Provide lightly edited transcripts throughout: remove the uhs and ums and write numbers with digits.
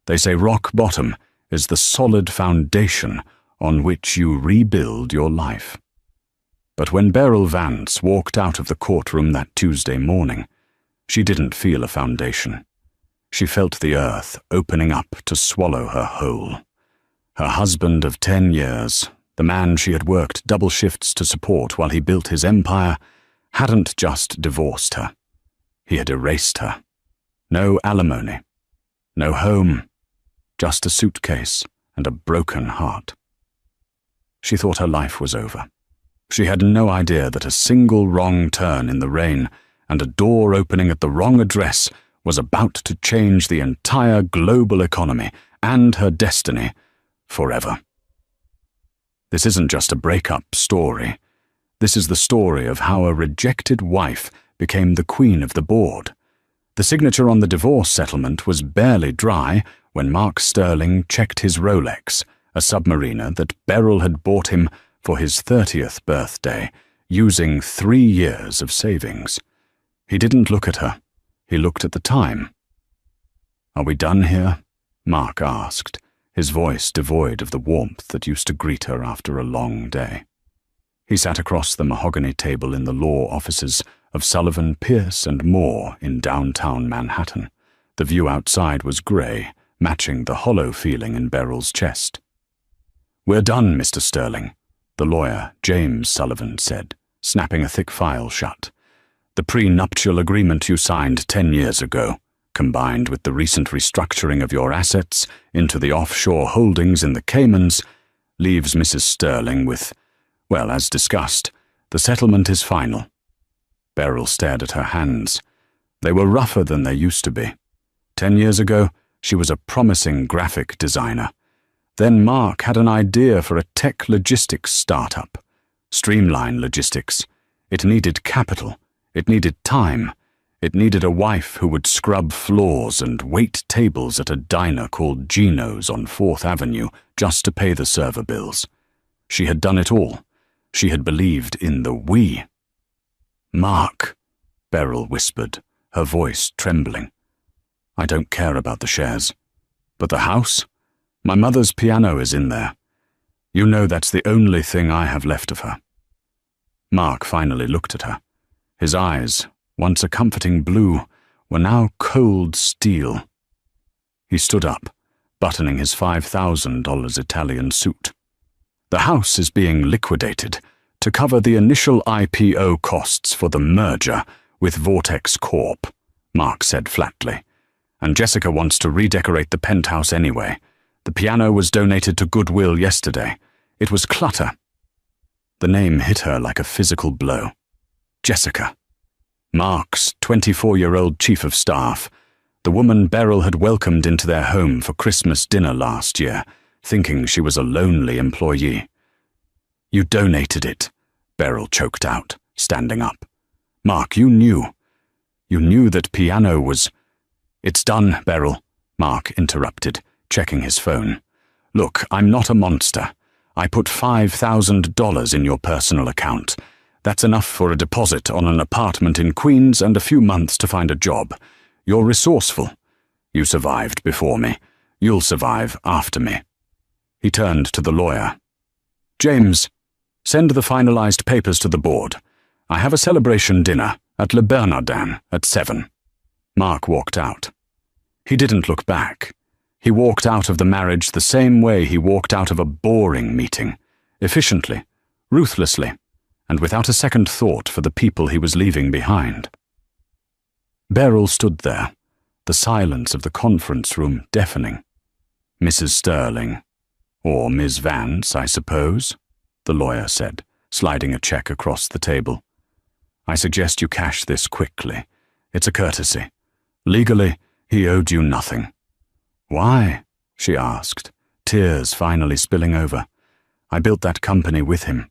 They say rock bottom is the solid foundation on which you rebuild your life. But when Beryl Vance walked out of the courtroom that Tuesday morning, she didn't feel a foundation. She felt the earth opening up to swallow her whole. Her husband of 10 years, the man she had worked double shifts to support while he built his empire, hadn't just divorced her. He had erased her. No alimony, no home, just a suitcase and a broken heart. She thought her life was over. She had no idea that a single wrong turn in the rain and a door opening at the wrong address was about to change the entire global economy and her destiny forever. This isn't just a breakup story. This is the story of how a rejected wife became the queen of the board. The signature on the divorce settlement was barely dry when Mark Sterling checked his Rolex, a submariner that Beryl had bought him for his 30th birthday, using 3 years of savings. He didn't look at her. He looked at the time. "Are we done here?" Mark asked, his voice devoid of the warmth that used to greet her after a long day. He sat across the mahogany table in the law offices of Sullivan, Pierce and Moore in downtown Manhattan. The view outside was grey, matching the hollow feeling in Beryl's chest. "We're done, Mr. Sterling," the lawyer, James Sullivan, said, snapping a thick file shut. "The prenuptial agreement you signed 10 years ago, combined with the recent restructuring of your assets into the offshore holdings in the Caymans, leaves Mrs. Sterling with, well, as discussed, the settlement is final." Beryl stared at her hands. They were rougher than they used to be. 10 years ago, she was a promising graphic designer. Then Mark had an idea for a tech logistics startup. Streamline logistics. It needed capital. It needed time. It needed a wife who would scrub floors and wait tables at a diner called Gino's on 4th Avenue just to pay the server bills. She had done it all. She had believed in the we. "Mark," Beryl whispered, her voice trembling. "I don't care about the shares. But the house? My mother's piano is in there. You know that's the only thing I have left of her." Mark finally looked at her. His eyes, once a comforting blue, were now cold steel. He stood up, buttoning his $5,000 Italian suit. "The house is being liquidated to cover the initial IPO costs for the merger with Vortex Corp," Mark said flatly. "And Jessica wants to redecorate the penthouse anyway. The piano was donated to Goodwill yesterday. It was clutter." The name hit her like a physical blow. Jessica. Mark's 24-year-old chief of staff, the woman Beryl had welcomed into their home for Christmas dinner last year, thinking she was a lonely employee. "You donated it," Beryl choked out, standing up. "Mark, you knew. You knew that piano was—" "It's done, Beryl," Mark interrupted, checking his phone. "Look, I'm not a monster. I put $5,000 in your personal account. That's enough for a deposit on an apartment in Queens and a few months to find a job. You're resourceful. You survived before me. You'll survive after me." He turned to the lawyer. "James, send the finalized papers to the board. I have a celebration dinner at Le Bernardin at 7. Mark walked out. He didn't look back. He walked out of the marriage the same way he walked out of a boring meeting, efficiently, ruthlessly, and without a second thought for the people he was leaving behind. Beryl stood there, the silence of the conference room deafening. "Mrs. Sterling, or Miss Vance, I suppose," the lawyer said, sliding a check across the table. "I suggest you cash this quickly. It's a courtesy. Legally, he owed you nothing." "Why?" she asked, tears finally spilling over. "I built that company with him.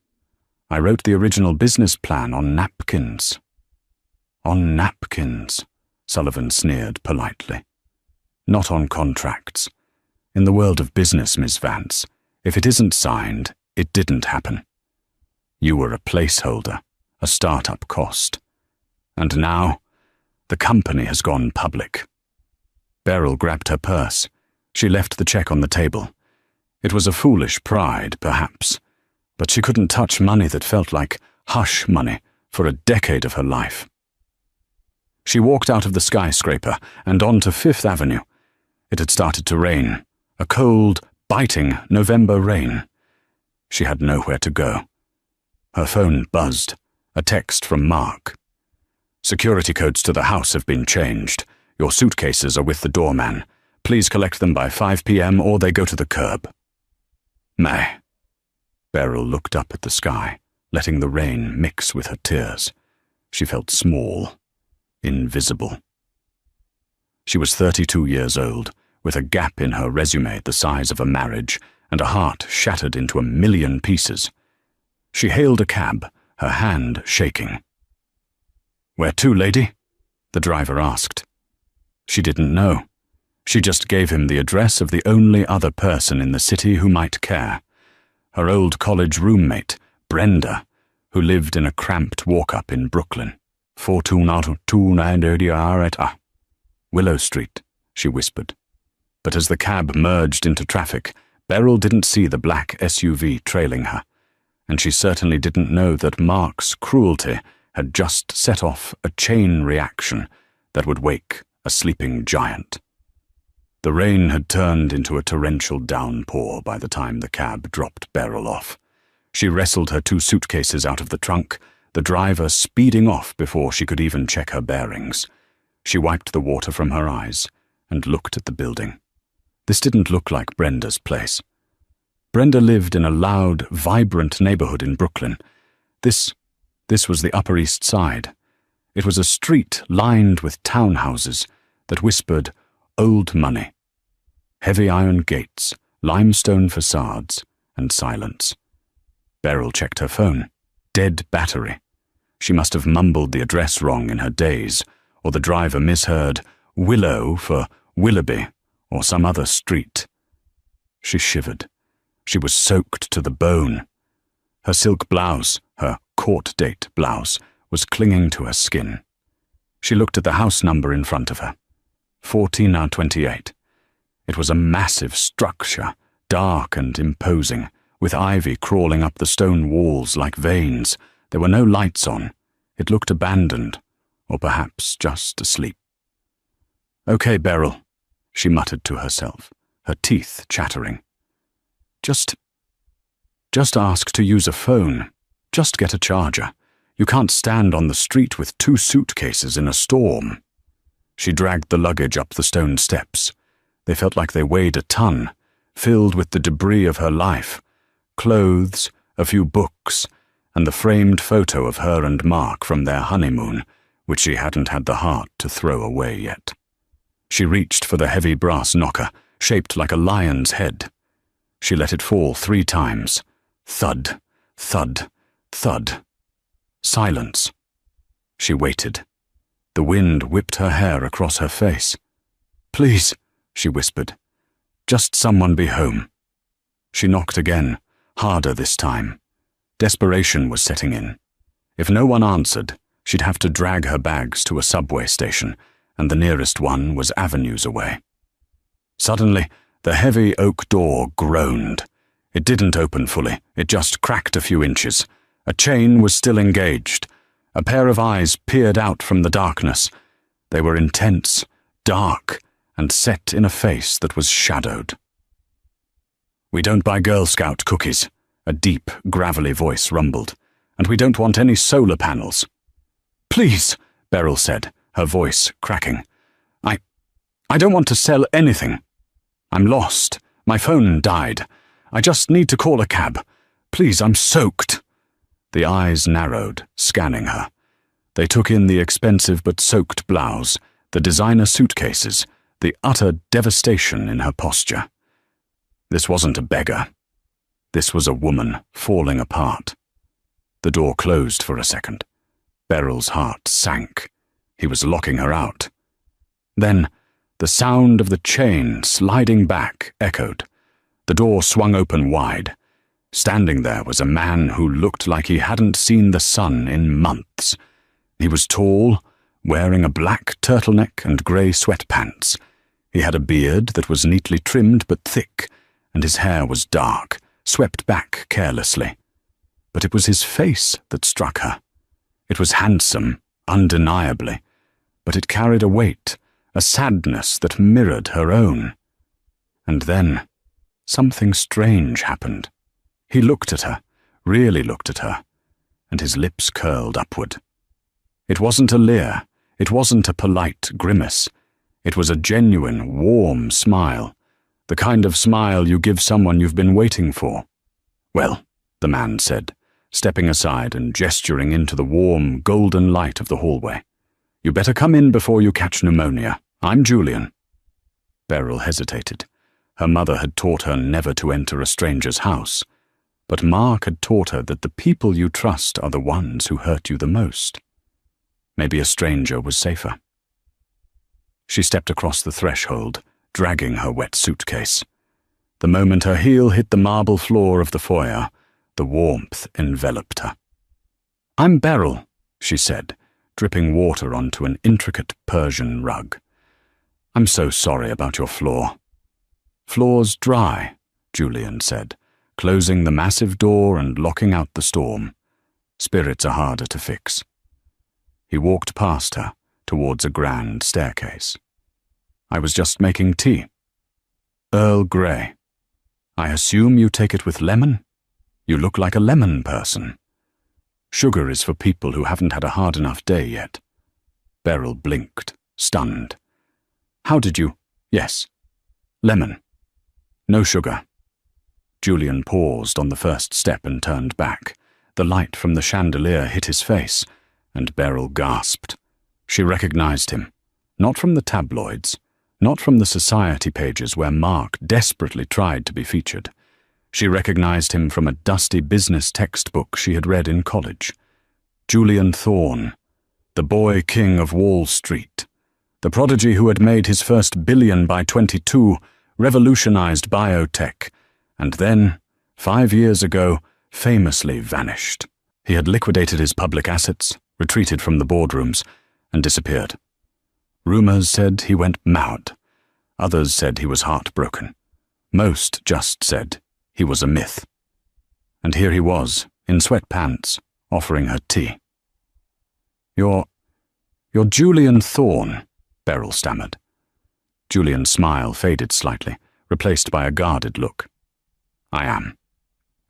I wrote the original business plan on napkins." "On napkins," Sullivan sneered politely. "Not on contracts. In the world of business, Miss Vance, if it isn't signed, it didn't happen. You were a placeholder, a startup cost. And now, the company has gone public." Beryl grabbed her purse. She left the check on the table. It was a foolish pride, perhaps, but she couldn't touch money that felt like hush money for a decade of her life. She walked out of the skyscraper and onto Fifth Avenue. It had started to rain, a cold, biting November rain. She had nowhere to go. Her phone buzzed, a text from Mark. "Security codes to the house have been changed. Your suitcases are with the doorman. Please collect them by 5 p.m. or they go to the curb." May. Beryl looked up at the sky, letting the rain mix with her tears. She felt small, invisible. She was 32 years old, with a gap in her resume the size of a marriage and a heart shattered into a million pieces. She hailed a cab, her hand shaking. "Where to, lady?" the driver asked. She didn't know. She just gave him the address of the only other person in the city who might care. Her old college roommate, Brenda, who lived in a cramped walk-up in Brooklyn. 429 Willow Street, she whispered. But as the cab merged into traffic, Beryl didn't see the black SUV trailing her, and she certainly didn't know that Mark's cruelty had just set off a chain reaction that would wake a sleeping giant. The rain had turned into a torrential downpour by the time the cab dropped Beryl off. She wrestled her 2 suitcases out of the trunk, the driver speeding off before she could even check her bearings. She wiped the water from her eyes and looked at the building. This didn't look like Brenda's place. Brenda lived in a loud, vibrant neighborhood in Brooklyn. This was the Upper East Side. It was a street lined with townhouses that whispered old money. Heavy iron gates, limestone facades, and silence. Beryl checked her phone. Dead battery. She must have mumbled the address wrong in her daze, or the driver misheard Willow for Willoughby, or some other street. She shivered. She was soaked to the bone. Her silk blouse, her court date blouse, was clinging to her skin. She looked at the house number in front of her. 1428. It was a massive structure, dark and imposing, with ivy crawling up the stone walls like veins. There were no lights on. It looked abandoned, or perhaps just asleep. "Okay, Beryl," she muttered to herself, her teeth chattering. Just ask to use a phone. Just get a charger. You can't stand on the street with 2 suitcases in a storm." She dragged the luggage up the stone steps. They felt like they weighed a ton, filled with the debris of her life. Clothes, a few books, and the framed photo of her and Mark from their honeymoon, which she hadn't had the heart to throw away yet. She reached for the heavy brass knocker, shaped like a lion's head. She let it fall 3 times. Thud, thud, thud. Silence. She waited. The wind whipped her hair across her face. "Please," she whispered. "Just someone be home." She knocked again, harder this time. Desperation was setting in. If no one answered, she'd have to drag her bags to a subway station, and the nearest one was avenues away. Suddenly, the heavy oak door groaned. It didn't open fully, it just cracked a few inches. A chain was still engaged. A pair of eyes peered out from the darkness. They were intense, dark, and set in a face that was shadowed. "We don't buy Girl Scout cookies," a deep, gravelly voice rumbled. "And we don't want any solar panels." "Please," Beryl said, her voice cracking. I don't want to sell anything. I'm lost. My phone died. I just need to call a cab. Please, I'm soaked." The eyes narrowed, scanning her. They took in the expensive but soaked blouse, the designer suitcases, the utter devastation in her posture. This wasn't a beggar. This was a woman falling apart. The door closed for a second. Beryl's heart sank. He was locking her out. Then, the sound of the chain sliding back echoed. The door swung open wide. Standing there was a man who looked like he hadn't seen the sun in months. He was tall, wearing a black turtleneck and grey sweatpants. He had a beard that was neatly trimmed but thick, and his hair was dark, swept back carelessly. But it was his face that struck her. It was handsome, undeniably, but it carried a weight, a sadness that mirrored her own. And then, something strange happened. He looked at her, really looked at her, and his lips curled upward. It wasn't a leer, it wasn't a polite grimace. It was a genuine, warm smile, the kind of smile you give someone you've been waiting for. "Well," the man said, stepping aside and gesturing into the warm, golden light of the hallway. "You better come in before you catch pneumonia. I'm Julian." Beryl hesitated. Her mother had taught her never to enter a stranger's house, but Mark had taught her that the people you trust are the ones who hurt you the most. Maybe a stranger was safer. She stepped across the threshold, dragging her wet suitcase. The moment her heel hit the marble floor of the foyer, the warmth enveloped her. "I'm Beryl," she said, dripping water onto an intricate Persian rug. "I'm so sorry about your floor." "Floor's dry," Julian said, closing the massive door and locking out the storm. "Spirits are harder to fix." He walked past her, towards a grand staircase. "I was just making tea. Earl Grey. I assume you take it with lemon? You look like a lemon person. Sugar is for people who haven't had a hard enough day yet." Beryl blinked, stunned. "How did you—" "Yes. Lemon. No sugar." Julian paused on the first step and turned back. The light from the chandelier hit his face, and Beryl gasped. She recognized him, not from the tabloids, not from the society pages where Mark desperately tried to be featured. She recognized him from a dusty business textbook she had read in college. Julian Thorne, the boy king of Wall Street, the prodigy who had made his first billion by 22, revolutionized biotech, and then, 5 years ago, famously vanished. He had liquidated his public assets, retreated from the boardrooms, and disappeared. Rumors said he went mad. Others said he was heartbroken. Most just said he was a myth. And here he was, in sweatpants, offering her tea. You're Julian Thorne," Beryl stammered. Julian's smile faded slightly, replaced by a guarded look. "I am.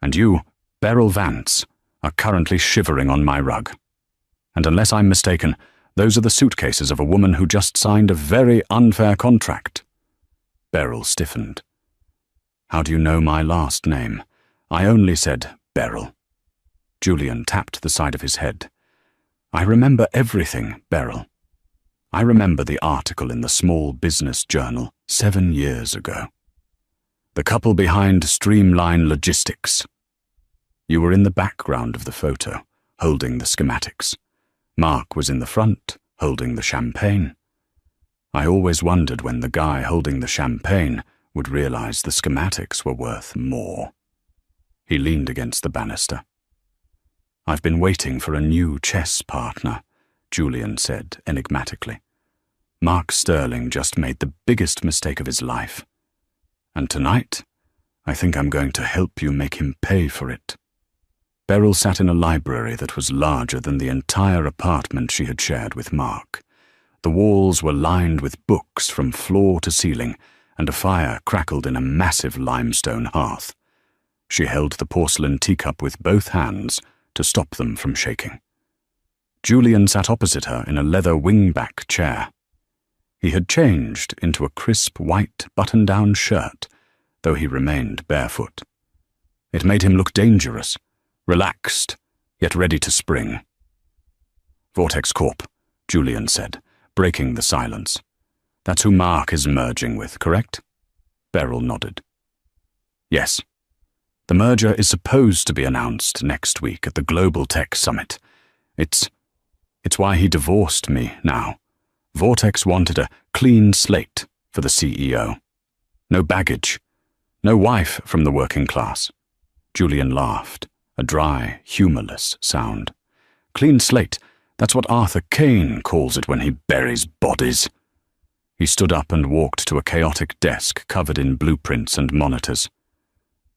And you, Beryl Vance, are currently shivering on my rug. And unless I'm mistaken, those are the suitcases of a woman who just signed a very unfair contract." Beryl stiffened. "How do you know my last name? I only said Beryl." Julian tapped the side of his head. "I remember everything, Beryl. I remember the article in the Small Business Journal 7 years ago. The couple behind Streamline Logistics. You were in the background of the photo, holding the schematics. Mark was in the front, holding the champagne. I always wondered when the guy holding the champagne would realize the schematics were worth more." He leaned against the banister. "I've been waiting for a new chess partner," Julian said enigmatically. "Mark Sterling just made the biggest mistake of his life. And tonight, I think I'm going to help you make him pay for it." Beryl sat in a library that was larger than the entire apartment she had shared with Mark. The walls were lined with books from floor to ceiling, and a fire crackled in a massive limestone hearth. She held the porcelain teacup with both hands to stop them from shaking. Julian sat opposite her in a leather wingback chair. He had changed into a crisp white button-down shirt, though he remained barefoot. It made him look dangerous, relaxed, yet ready to spring. "Vortex Corp," Julian said, breaking the silence. "That's who Mark is merging with, correct?" Beryl nodded. "Yes. The merger is supposed to be announced next week at the Global Tech Summit. It's why he divorced me now. Vortex wanted a clean slate for the CEO. No baggage. No wife from the working class." Julian laughed, a dry, humorless sound. "Clean slate, that's what Arthur Kane calls it when he buries bodies." He stood up and walked to a chaotic desk covered in blueprints and monitors.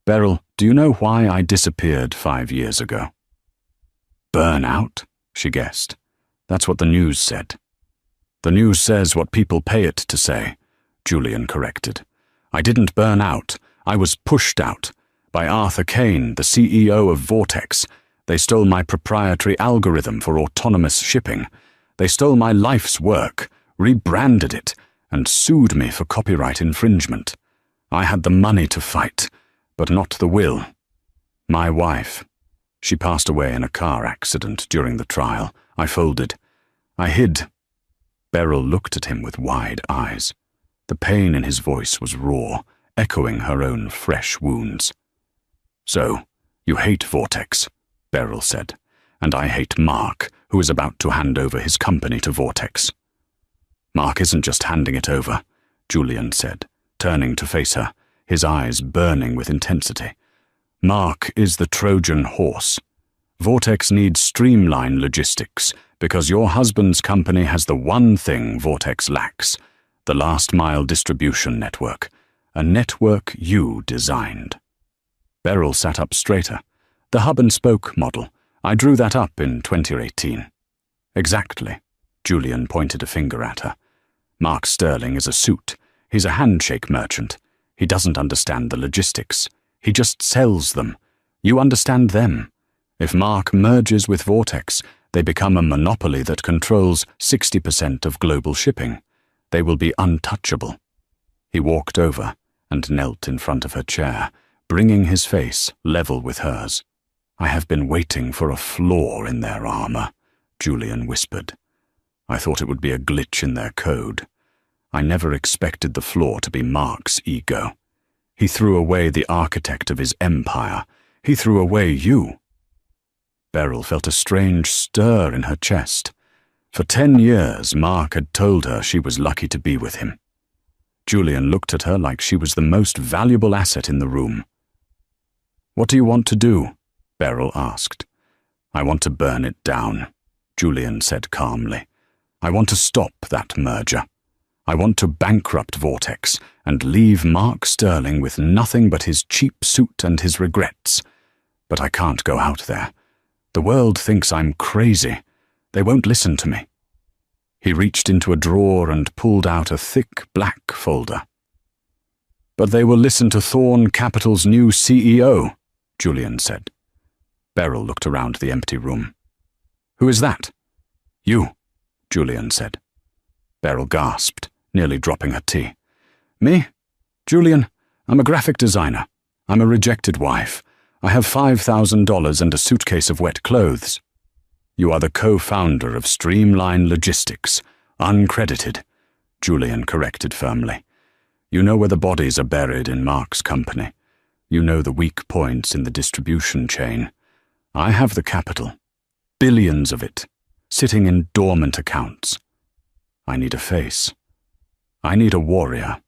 "Beryl, do you know why I disappeared 5 years ago?" "Burnout?" she guessed. "That's what the news said." "The news says what people pay it to say," Julian corrected. "I didn't burn out. I was pushed out. By Arthur Kane, the CEO of Vortex. They stole my proprietary algorithm for autonomous shipping. They stole my life's work, rebranded it, and sued me for copyright infringement. I had the money to fight, but not the will. My wife. She passed away in a car accident during the trial. I folded. I hid." Beryl looked at him with wide eyes. The pain in his voice was raw, echoing her own fresh wounds. "So, you hate Vortex," Beryl said, "and I hate Mark, who is about to hand over his company to Vortex." "Mark isn't just handing it over," Julian said, turning to face her, his eyes burning with intensity. "Mark is the Trojan horse. Vortex needs streamlined logistics because your husband's company has the one thing Vortex lacks, the last-mile distribution network, a network you designed." Beryl sat up straighter. "The hub-and-spoke model. I drew that up in 2018. "Exactly." Julian pointed a finger at her. "Mark Sterling is a suit. He's a handshake merchant. He doesn't understand the logistics. He just sells them. You understand them. If Mark merges with Vortex, they become a monopoly that controls 60% of global shipping. They will be untouchable." He walked over and knelt in front of her chair, bringing his face level with hers. "I have been waiting for a flaw in their armor," Julian whispered. "I thought it would be a glitch in their code. I never expected the flaw to be Mark's ego. He threw away the architect of his empire. He threw away you." Beryl felt a strange stir in her chest. For 10 years, Mark had told her she was lucky to be with him. Julian looked at her like she was the most valuable asset in the room. "What do you want to do?" Beryl asked. "I want to burn it down," Julian said calmly. "I want to stop that merger. I want to bankrupt Vortex and leave Mark Sterling with nothing but his cheap suit and his regrets. But I can't go out there. The world thinks I'm crazy. They won't listen to me." He reached into a drawer and pulled out a thick black folder. "But they will listen to Thorn Capital's new CEO," Julian said. Beryl looked around the empty room. "Who is that?" "You," Julian said. Beryl gasped, nearly dropping her tea. "Me? Julian, I'm a graphic designer. I'm a rejected wife. I have $5,000 and a suitcase of wet clothes." "You are the co-founder of Streamline Logistics, uncredited," Julian corrected firmly. "You know where the bodies are buried in Mark's company. You know the weak points in the distribution chain. I have the capital, billions of it, sitting in dormant accounts. I need a face. I need a warrior."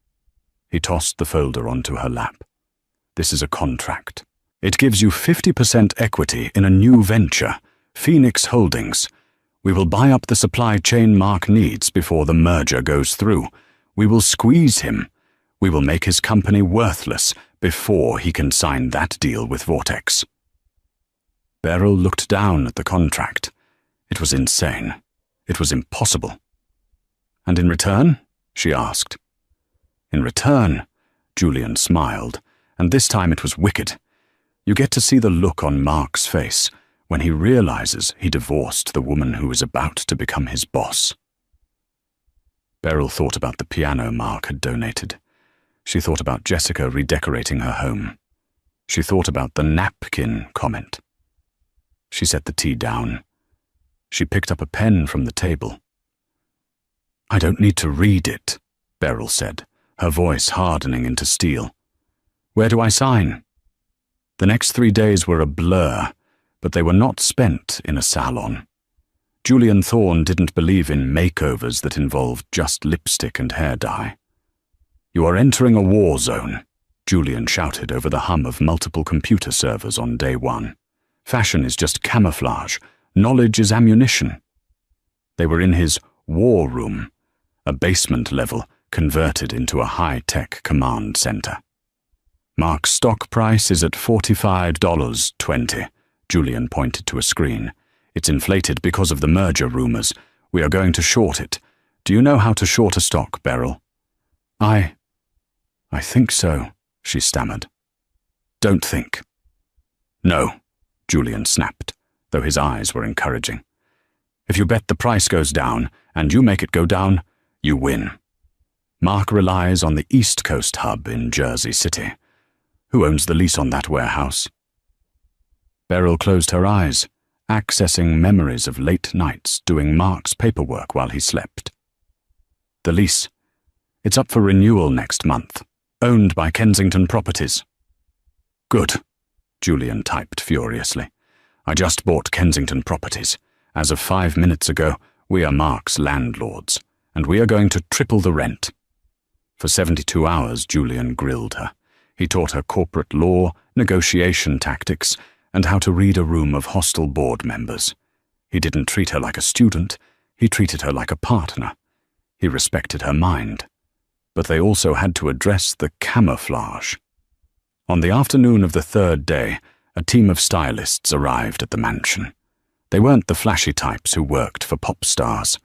He tossed the folder onto her lap. "This is a contract. It gives you 50% equity in a new venture, Phoenix Holdings. We will buy up the supply chain Mark needs before the merger goes through. We will squeeze him. We will make his company worthless before he can sign that deal with Vortex." Beryl looked down at the contract. It was insane. It was impossible. "And in return?" she asked. "In return," Julian smiled, and this time it was wicked. "You get to see the look on Mark's face when he realizes he divorced the woman who was about to become his boss." Beryl thought about the piano Mark had donated. She thought about Jessica redecorating her home. She thought about the napkin comment. She set the tea down. She picked up a pen from the table. "I don't need to read it," Beryl said, her voice hardening into steel. "Where do I sign?" The next 3 days were a blur, but they were not spent in a salon. Julian Thorne didn't believe in makeovers that involved just lipstick and hair dye. "You are entering a war zone," Julian shouted over the hum of multiple computer servers on day 1. "Fashion is just camouflage. Knowledge is ammunition." They were in his war room, a basement-level, converted into a high-tech command center. Mark's stock price is at $45.20. Julian pointed to a screen. It's inflated because of the merger rumors. We are going to short it. Do you know how to short a stock, Beryl? I think so, she stammered. Don't think. No, Julian snapped, though his eyes were encouraging. If you bet the price goes down, and you make it go down, you win. Mark relies on the East Coast hub in Jersey City. Who owns the lease on that warehouse? Beryl closed her eyes, accessing memories of late nights doing Mark's paperwork while he slept. The lease. It's up for renewal next month. Owned by Kensington Properties. Good, Julian typed furiously. I just bought Kensington Properties. As of 5 minutes ago, we are Mark's landlords, and we are going to triple the rent. For 72 hours, Julian grilled her. He taught her corporate law, negotiation tactics, and how to read a room of hostile board members. He didn't treat her like a student, he treated her like a partner. He respected her mind. But they also had to address the camouflage. On the afternoon of the third day, a team of stylists arrived at the mansion. They weren't the flashy types who worked for pop stars.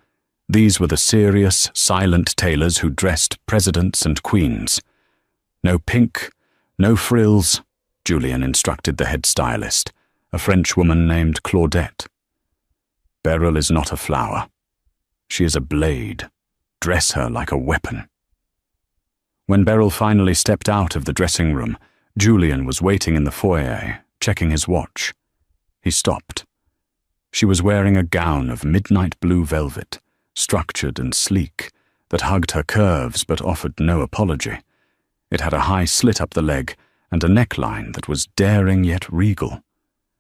These were the serious, silent tailors who dressed presidents and queens. No pink, no frills, Julian instructed the head stylist, a French woman named Claudette. Beryl is not a flower. She is a blade. Dress her like a weapon. When Beryl finally stepped out of the dressing room, Julian was waiting in the foyer, checking his watch. He stopped. She was wearing a gown of midnight blue velvet, structured and sleek, that hugged her curves but offered no apology. It had a high slit up the leg and a neckline that was daring yet regal.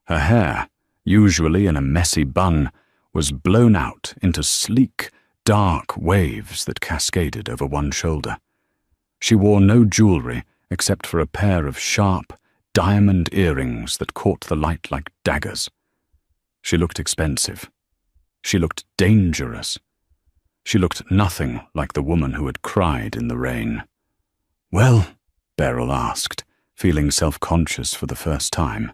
Her hair, usually in a messy bun, was blown out into sleek, dark waves that cascaded over one shoulder. She wore no jewelry except for a pair of sharp, diamond earrings that caught the light like daggers. She looked expensive. She looked dangerous. She looked nothing like the woman who had cried in the rain. "Well," Beryl asked, feeling self-conscious for the first time.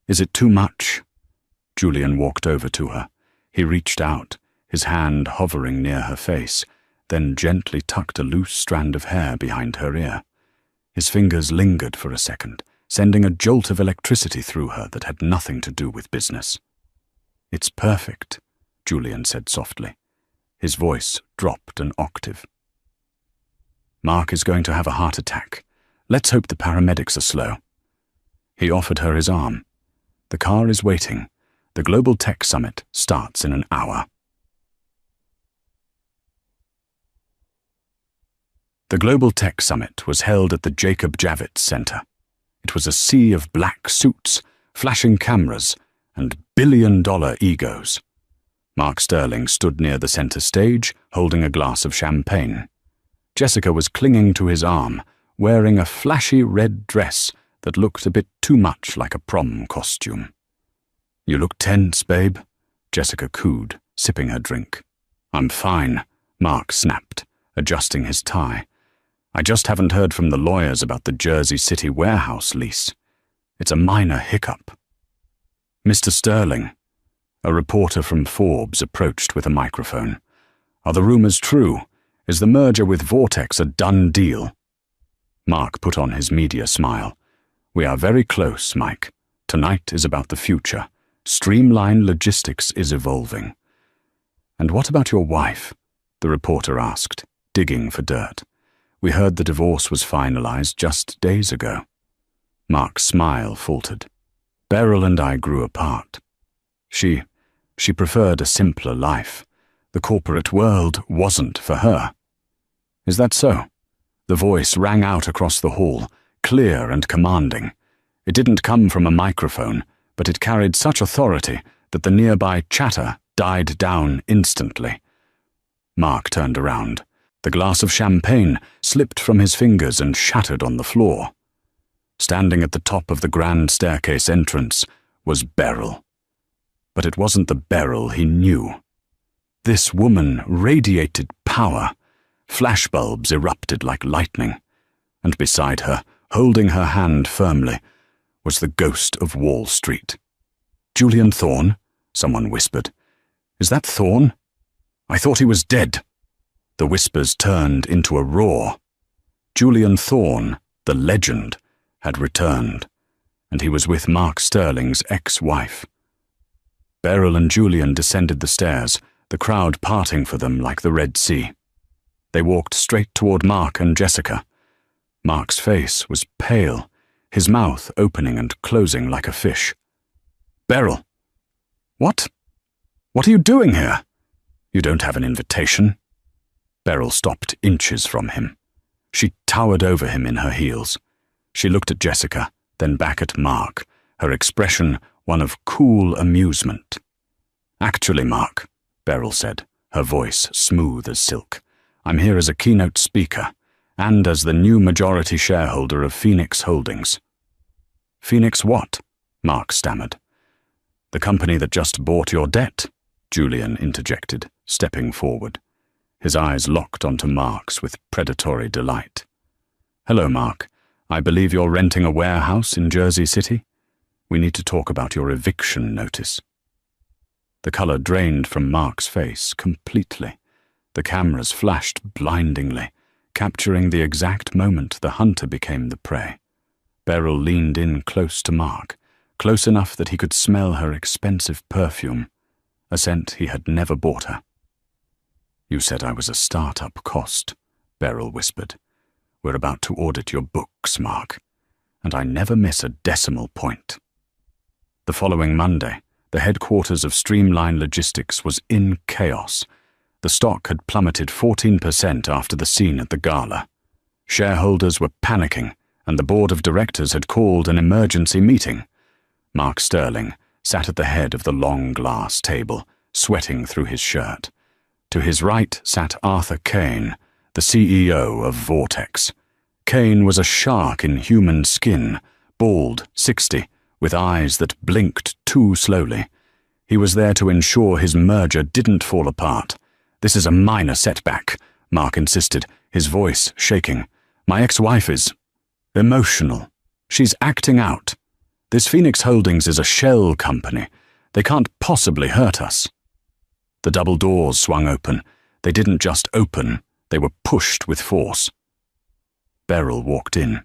"Is it too much?" Julian walked over to her. He reached out, his hand hovering near her face, then gently tucked a loose strand of hair behind her ear. His fingers lingered for a second, sending a jolt of electricity through her that had nothing to do with business. "It's perfect," Julian said softly. His voice dropped an octave. "Mark is going to have a heart attack. Let's hope the paramedics are slow." He offered her his arm. "The car is waiting. The Global Tech Summit starts in an hour." The Global Tech Summit was held at the Jacob Javits Center. It was a sea of black suits, flashing cameras, and billion-dollar egos. Mark Sterling stood near the center stage, holding a glass of champagne. Jessica was clinging to his arm, wearing a flashy red dress that looked a bit too much like a prom costume. "You look tense, babe," Jessica cooed, sipping her drink. "I'm fine," Mark snapped, adjusting his tie. "I just haven't heard from the lawyers about the Jersey City warehouse lease. It's a minor hiccup." "Mr. Sterling," a reporter from Forbes approached with a microphone. "Are the rumors true? Is the merger with Vortex a done deal?" Mark put on his media smile. "We are very close, Mike. Tonight is about the future. Streamline logistics is evolving." "And what about your wife?" the reporter asked, digging for dirt. "We heard the divorce was finalized just days ago." Mark's smile faltered. "Beryl and I grew apart. She preferred a simpler life. The corporate world wasn't for her." "Is that so?" The voice rang out across the hall, clear and commanding. It didn't come from a microphone, but it carried such authority that the nearby chatter died down instantly. Mark turned around. The glass of champagne slipped from his fingers and shattered on the floor. Standing at the top of the grand staircase entrance was Beryl. But it wasn't the Beryl he knew. This woman radiated power, Flashbulbs erupted like lightning, and beside her, holding her hand firmly, was the ghost of Wall Street. "Julian Thorne?" someone whispered. "Is that Thorne? I thought he was dead." The whispers turned into a roar. Julian Thorne, the legend, had returned, and he was with Mark Sterling's ex-wife. Beryl and Julian descended the stairs, the crowd parting for them like the Red Sea. They walked straight toward Mark and Jessica. Mark's face was pale, his mouth opening and closing like a fish. "Beryl! What? What are you doing here? You don't have an invitation." Beryl stopped inches from him. She towered over him in her heels. She looked at Jessica, then back at Mark, her expression one of cool amusement. "Actually, Mark," Beryl said, her voice smooth as silk, "I'm here as a keynote speaker, and as the new majority shareholder of Phoenix Holdings." "Phoenix what?" Mark stammered. "The company that just bought your debt," Julian interjected, stepping forward. His eyes locked onto Mark's with predatory delight. "Hello, Mark. I believe you're renting a warehouse in Jersey City? We need to talk about your eviction notice." The color drained from Mark's face completely. The cameras flashed blindingly, capturing the exact moment the hunter became the prey. Beryl leaned in close to Mark, close enough that he could smell her expensive perfume, a scent he had never bought her. "You said I was a start-up cost," Beryl whispered. "We're about to audit your books, Mark, and I never miss a decimal point." The following Monday, the headquarters of Streamline Logistics was in chaos. The stock had plummeted 14% after the scene at the gala. Shareholders were panicking, and the board of directors had called an emergency meeting. Mark Sterling sat at the head of the long glass table, sweating through his shirt. To his right sat Arthur Kane, the CEO of Vortex. Kane was a shark in human skin, bald, 60, with eyes that blinked too slowly. He was there to ensure his merger didn't fall apart. "This is a minor setback," Mark insisted, his voice shaking. "My ex-wife is emotional. She's acting out. This Phoenix Holdings is a shell company. They can't possibly hurt us." The double doors swung open. They didn't just open, they were pushed with force. Beryl walked in.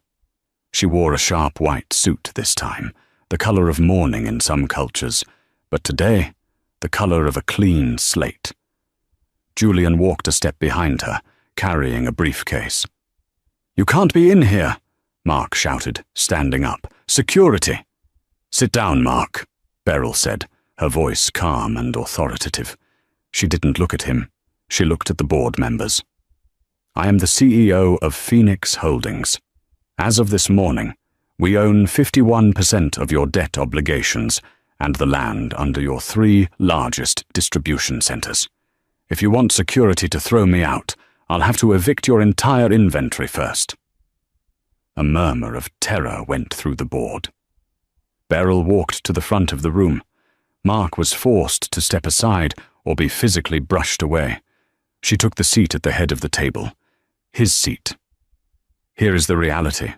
She wore a sharp white suit this time, the color of mourning in some cultures, but today, the color of a clean slate. Julian walked a step behind her, carrying a briefcase. "You can't be in here," Mark shouted, standing up. "Security!" "Sit down, Mark," Beryl said, her voice calm and authoritative. She didn't look at him. She looked at the board members. "I am the CEO of Phoenix Holdings. As of this morning, we own 51% of your debt obligations and the land under your 3 largest distribution centers. If you want security to throw me out, I'll have to evict your entire inventory first." A murmur of terror went through the board. Beryl walked to the front of the room. Mark was forced to step aside or be physically brushed away. She took the seat at the head of the table. His seat. "Here is the reality,"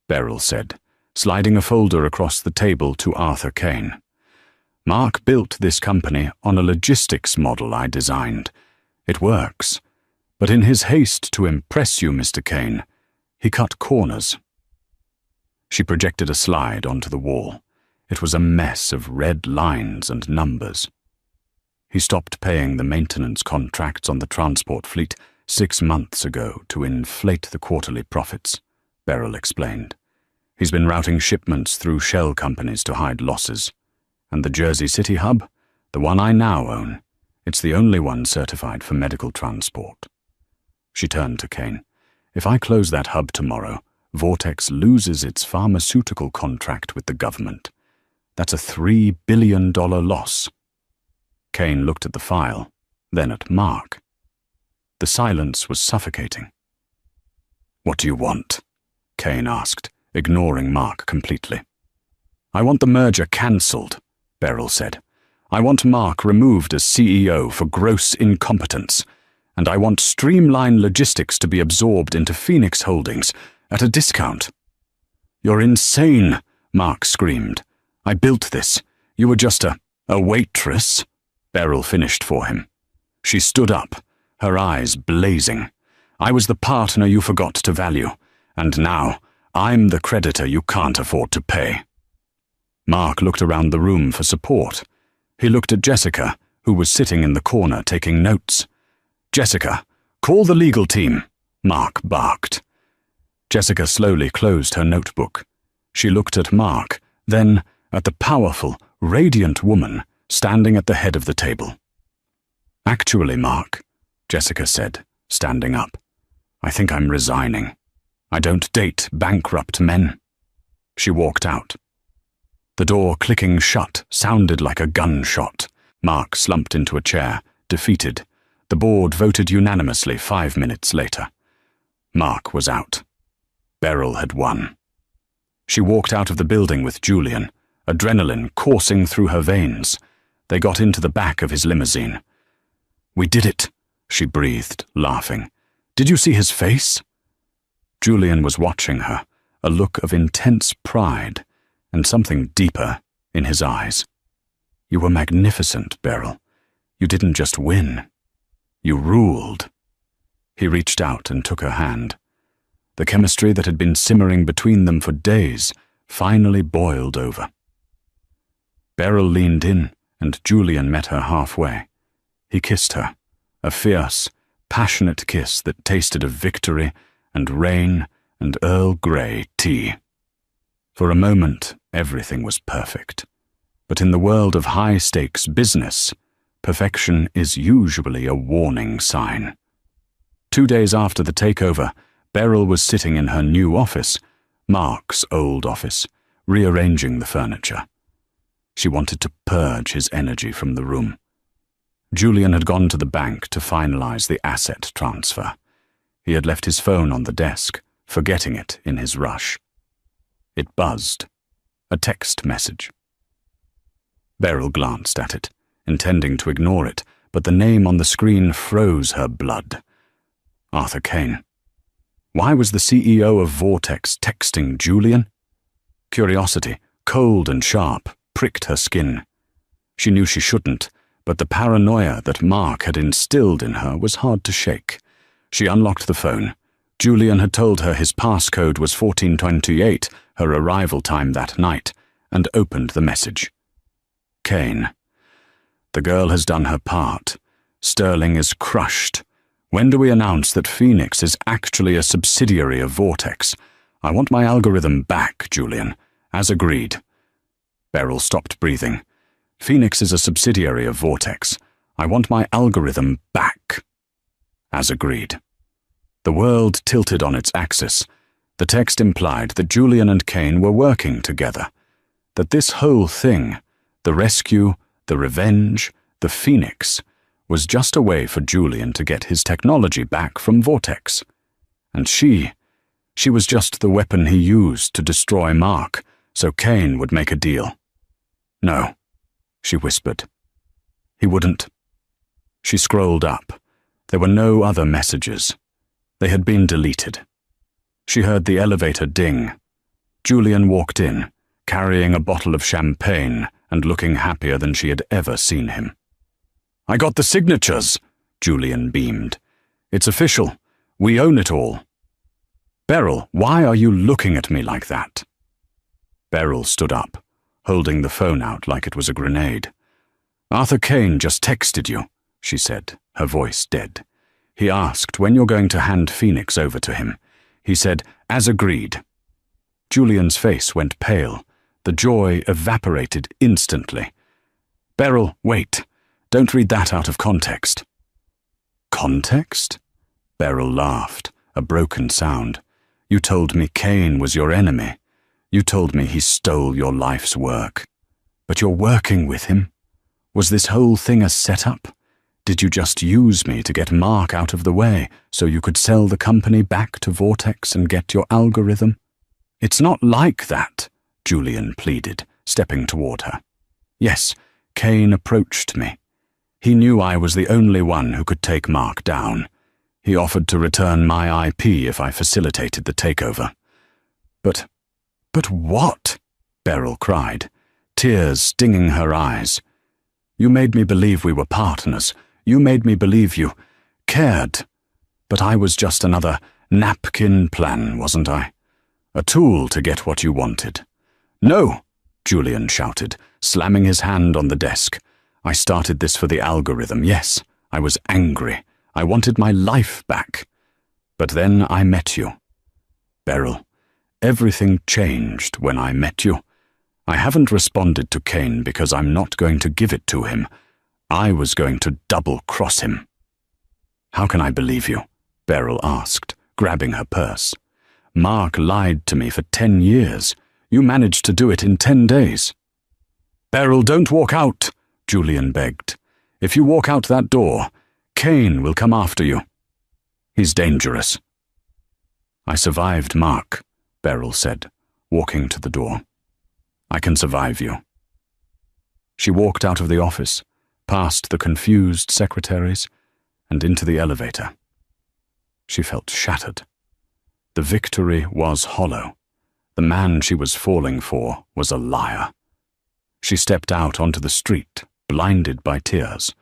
Beryl said, sliding a folder across the table to Arthur Kane. "Mark built this company on a logistics model I designed. It works. But in his haste to impress you, Mr. Kane, he cut corners." She projected a slide onto the wall. It was a mess of red lines and numbers. "He stopped paying the maintenance contracts on the transport fleet 6 months ago to inflate the quarterly profits," Beryl explained. "He's been routing shipments through shell companies to hide losses. And the Jersey City hub, the one I now own, it's the only one certified for medical transport." She turned to Kane. "If I close that hub tomorrow, Vortex loses its pharmaceutical contract with the government. That's a $3 billion loss." Kane looked at the file, then at Mark. The silence was suffocating. "What do you want?" Kane asked, ignoring Mark completely. "I want the merger cancelled," Beryl said. "I want Mark removed as CEO for gross incompetence, and I want Streamline Logistics to be absorbed into Phoenix Holdings at a discount." "You're insane," Mark screamed. "I built this. You were just a waitress." Beryl finished for him. She stood up, her eyes blazing. "I was the partner you forgot to value, and now I'm the creditor you can't afford to pay." Mark looked around the room for support. He looked at Jessica, who was sitting in the corner taking notes. "Jessica, call the legal team," Mark barked. Jessica slowly closed her notebook. She looked at Mark, then at the powerful, radiant woman standing at the head of the table. "Actually, Mark," Jessica said, standing up, "I think I'm resigning. I don't date bankrupt men." She walked out. The door clicking shut sounded like a gunshot. Mark slumped into a chair, defeated. The board voted unanimously 5 minutes later. Mark was out. Beryl had won. She walked out of the building with Julian, adrenaline coursing through her veins. They got into the back of his limousine. "We did it," she breathed, laughing. "Did you see his face?" Julian was watching her, a look of intense pride and something deeper in his eyes. "You were magnificent, Beryl. You didn't just win. You ruled." He reached out and took her hand. The chemistry that had been simmering between them for days finally boiled over. Beryl leaned in, and Julian met her halfway. He kissed her, a fierce, passionate kiss that tasted of victory and rain and Earl Grey tea. For a moment, everything was perfect. But in the world of high-stakes business, perfection is usually a warning sign. 2 days after the takeover, Beryl was sitting in her new office, Mark's old office, rearranging the furniture. She wanted to purge his energy from the room. Julian had gone to the bank to finalize the asset transfer. He had left his phone on the desk, forgetting it in his rush. It buzzed. A text message. Beryl glanced at it, intending to ignore it, but the name on the screen froze her blood. Arthur Kane. Why was the CEO of Vortex texting Julian? Curiosity, cold and sharp, pricked her skin. She knew she shouldn't, but the paranoia that Mark had instilled in her was hard to shake. She unlocked the phone. Julian had told her his passcode was 1428, her arrival time that night, and opened the message. Kane. The girl has done her part. Sterling is crushed. When do we announce that Phoenix is actually a subsidiary of Vortex? I want my algorithm back, Julian, as agreed. Beryl stopped breathing. Phoenix is a subsidiary of Vortex. I want my algorithm back. As agreed. The world tilted on its axis. The text implied that Julian and Kane were working together. That this whole thing, the rescue, the revenge, the Phoenix, was just a way for Julian to get his technology back from Vortex. And she was just the weapon he used to destroy Mark, so Kane would make a deal. No, she whispered. He wouldn't. She scrolled up. There were no other messages. They had been deleted. She heard the elevator ding. Julian walked in, carrying a bottle of champagne and looking happier than she had ever seen him. I got the signatures, Julian beamed. It's official. We own it all. Beryl, why are you looking at me like that? Beryl stood up, holding the phone out like it was a grenade. Arthur Kane just texted you, she said, her voice dead. He asked when you're going to hand Phoenix over to him. He said, as agreed. Julian's face went pale. The joy evaporated instantly. Beryl, wait. Don't read that out of context. Context? Beryl laughed, a broken sound. You told me Kane was your enemy. You told me he stole your life's work. But you're working with him? Was this whole thing a setup? Did you just use me to get Mark out of the way so you could sell the company back to Vortex and get your algorithm? It's not like that, Julian pleaded, stepping toward her. Yes, Kane approached me. He knew I was the only one who could take Mark down. He offered to return my IP if I facilitated the takeover. But what? Beryl cried, tears stinging her eyes. You made me believe we were partners. You made me believe you cared. But I was just another napkin plan, wasn't I? A tool to get what you wanted. No, Julian shouted, slamming his hand on the desk. I started this for the algorithm, yes. I was angry. I wanted my life back. But then I met you. Beryl, everything changed when I met you. I haven't responded to Kane because I'm not going to give it to him. I was going to double-cross him. How can I believe you? Beryl asked, grabbing her purse. Mark lied to me for 10 years. You managed to do it in 10 days. Beryl, don't walk out, Julian begged. If you walk out that door, Kane will come after you. He's dangerous. I survived Mark, Beryl said, walking to the door. I can survive you. She walked out of the office, past the confused secretaries, and into the elevator. She felt shattered. The victory was hollow. The man she was falling for was a liar. She stepped out onto the street, blinded by tears.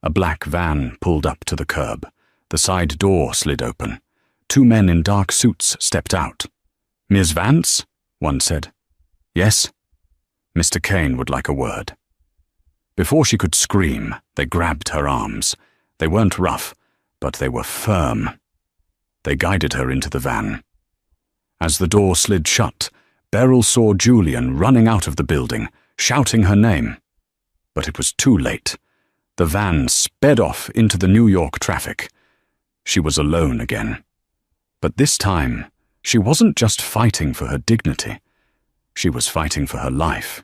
A black van pulled up to the curb. The side door slid open. 2 men in dark suits stepped out. Ms. Vance? One said. Yes? Mr. Kane would like a word. Before she could scream, they grabbed her arms. They weren't rough, but they were firm. They guided her into the van. As the door slid shut, Beryl saw Julian running out of the building, shouting her name. But it was too late. The van sped off into the New York traffic. She was alone again. But this time, she wasn't just fighting for her dignity. She was fighting for her life.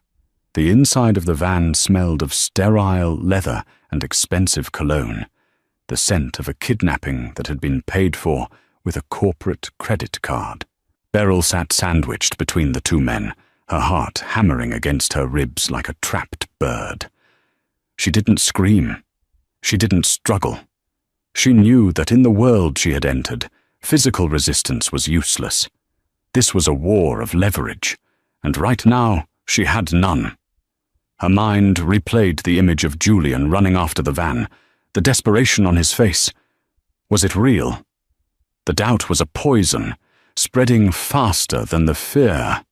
The inside of the van smelled of sterile leather and expensive cologne, the scent of a kidnapping that had been paid for with a corporate credit card. Beryl sat sandwiched between the 2 men, her heart hammering against her ribs like a trapped bird. She didn't scream. She didn't struggle. She knew that in the world she had entered, physical resistance was useless. This was a war of leverage, and right now she had none. Her mind replayed the image of Julian running after the van, the desperation on his face. Was it real? The doubt was a poison, spreading faster than the fear.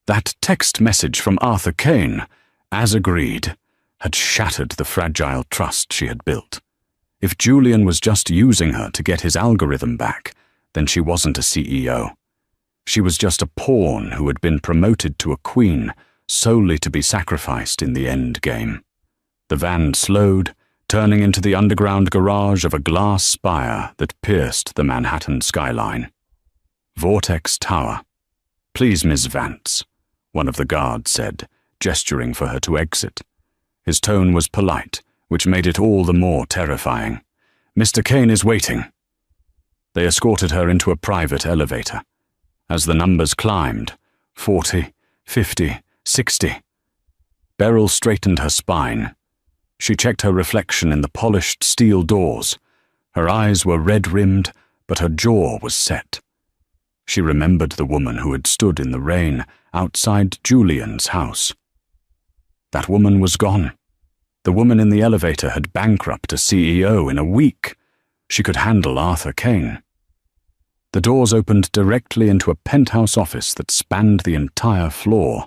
That text message from Arthur Kane, as agreed, had shattered the fragile trust she had built. If Julian was just using her to get his algorithm back, then she wasn't a CEO. She was just a pawn who had been promoted to a queen, solely to be sacrificed in the end game. The van slowed, turning into the underground garage of a glass spire that pierced the Manhattan skyline. Vortex Tower. Please, Ms. Vance, one of the guards said, gesturing for her to exit. His tone was polite, which made it all the more terrifying. Mr. Kane is waiting. They escorted her into a private elevator. As the numbers climbed, 40, 50, 60. Beryl straightened her spine. She checked her reflection in the polished steel doors. Her eyes were red-rimmed, but her jaw was set. She remembered the woman who had stood in the rain outside Julian's house. That woman was gone. The woman in the elevator had bankrupted a CEO in a week. She could handle Arthur Kane. The doors opened directly into a penthouse office that spanned the entire floor.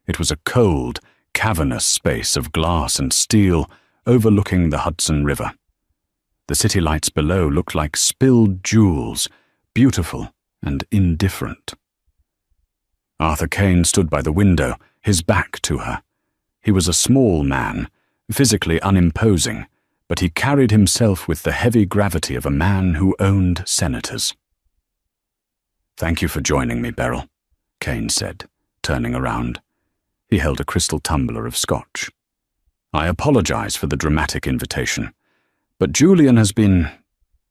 It was a cold, cavernous space of glass and steel overlooking the Hudson River. The city lights below looked like spilled jewels, beautiful and indifferent. Arthur Kane stood by the window, his back to her. He was a small man, physically unimposing, but he carried himself with the heavy gravity of a man who owned senators. "Thank you for joining me, Beryl," Kane said, turning around. He held a crystal tumbler of scotch. "I apologize for the dramatic invitation, but Julian has been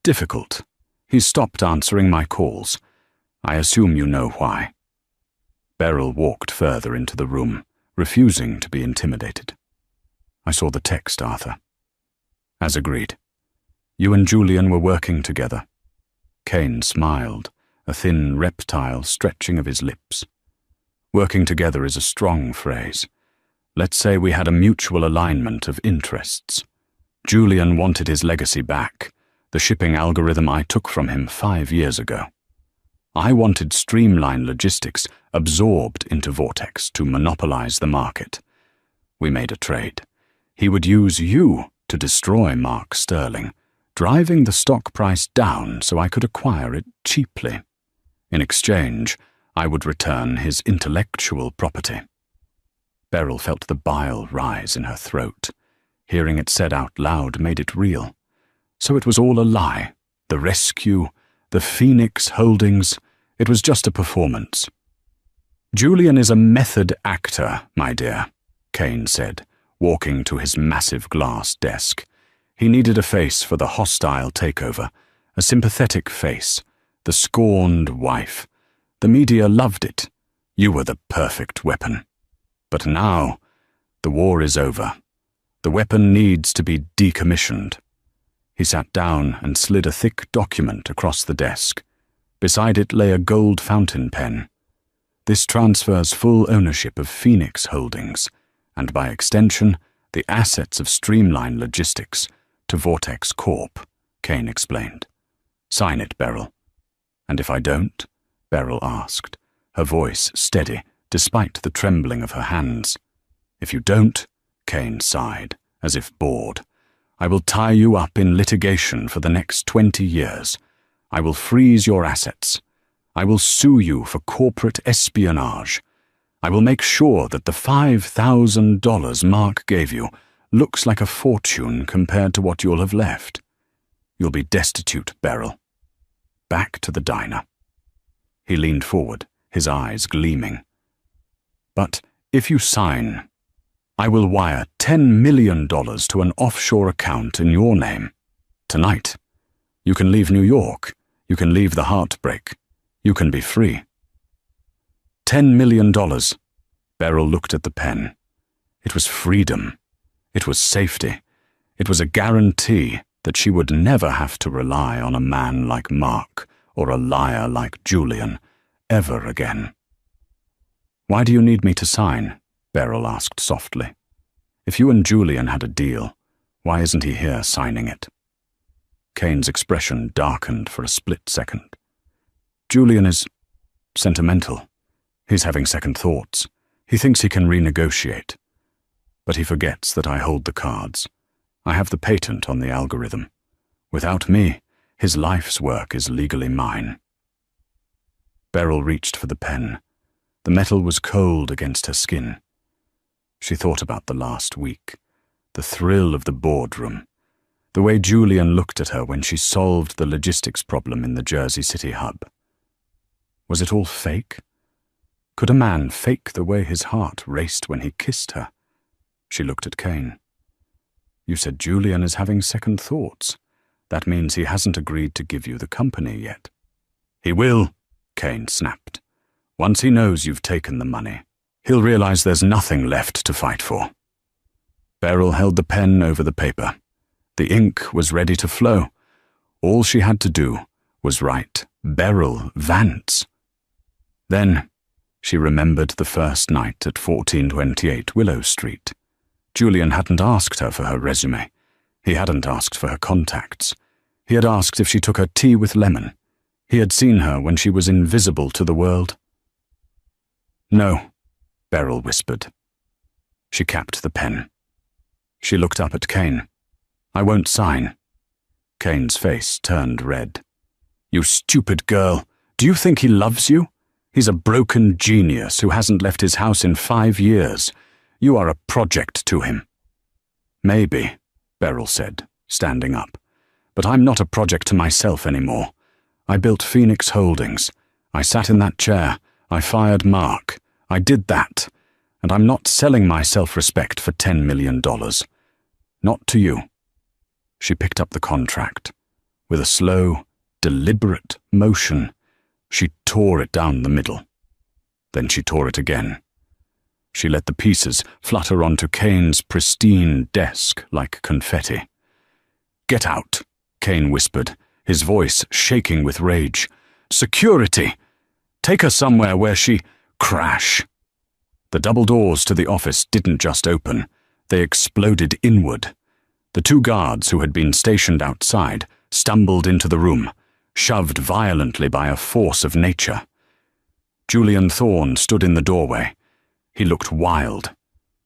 difficult. He's stopped answering my calls. I assume you know why." Beryl walked further into the room, refusing to be intimidated. "I saw the text, Arthur. As agreed. You and Julian were working together. Kane smiled, a thin reptile stretching of his lips. Working together is a strong phrase. Let's say we had a mutual alignment of interests. Julian wanted his legacy back, the shipping algorithm I took from him 5 years ago. I wanted streamlined logistics absorbed into Vortex to monopolize the market. We made a trade. He would use you to destroy Mark Sterling, driving the stock price down so I could acquire it cheaply. In exchange, I would return his intellectual property. Beryl felt the bile rise in her throat. Hearing it said out loud made it real. So it was all a lie. The rescue, the Phoenix holdings, it was just a performance. Julian is a method actor, my dear, Kane said, walking to his massive glass desk. He needed a face for the hostile takeover, a sympathetic face, the scorned wife. The media loved it. You were the perfect weapon. But now, the war is over. The weapon needs to be decommissioned. He sat down and slid a thick document across the desk. Beside it lay a gold fountain pen. This transfers full ownership of Phoenix Holdings, and by extension, the assets of Streamline Logistics, to Vortex Corp, Kane explained. Sign it, Beryl. And if I don't? Beryl asked, her voice steady, despite the trembling of her hands. If you don't, Kane sighed, as if bored, I will tie you up in litigation for the next 20 years. I will freeze your assets. I will sue you for corporate espionage. I will make sure that the $5,000 Mark gave you looks like a fortune compared to what you'll have left. You'll be destitute, Beryl. Back to the diner. He leaned forward, his eyes gleaming. But if you sign, I will wire $10 million to an offshore account in your name. Tonight. You can leave New York. You can leave the heartbreak. You can be free. $10 million. Beryl looked at the pen. It was freedom. It was safety. It was a guarantee that she would never have to rely on a man like Mark or a liar like Julian ever again. Why do you need me to sign? Beryl asked softly. If you and Julian had a deal, why isn't he here signing it? Kane's expression darkened for a split second. Julian is sentimental. He's having second thoughts. He thinks he can renegotiate. But he forgets that I hold the cards. I have the patent on the algorithm. Without me, his life's work is legally mine. Beryl reached for the pen. The metal was cold against her skin. She thought about the last week, the thrill of the boardroom, the way Julian looked at her when she solved the logistics problem in the Jersey City hub. Was it all fake? Could a man fake the way his heart raced when he kissed her? She looked at Kane. You said Julian is having second thoughts. That means he hasn't agreed to give you the company yet. He will, Kane snapped. Once he knows you've taken the money, he'll realize there's nothing left to fight for. Beryl held the pen over the paper. The ink was ready to flow. All she had to do was write Beryl Vance. Then she remembered the first night at 1428 Willow Street. Julian hadn't asked her for her resume. He hadn't asked for her contacts. He had asked if she took her tea with lemon. He had seen her when she was invisible to the world. No, Beryl whispered. She capped the pen. She looked up at Kane. I won't sign. Kane's face turned red. You stupid girl. Do you think he loves you? He's a broken genius who hasn't left his house in 5 years. You are a project to him. Maybe, Beryl said, standing up. But I'm not a project to myself anymore. I built Phoenix Holdings. I sat in that chair. I fired Mark. I did that. And I'm not selling my self-respect for $10 million. Not to you. She picked up the contract. With a slow, deliberate motion, she tore it down the middle. Then she tore it again. She let the pieces flutter onto Kane's pristine desk like confetti. Get out, Kane whispered, his voice shaking with rage. Security! Take her somewhere where she... Crash! The double doors to the office didn't just open, they exploded inward. The two guards who had been stationed outside stumbled into the room, shoved violently by a force of nature. Julian Thorne stood in the doorway. He looked wild.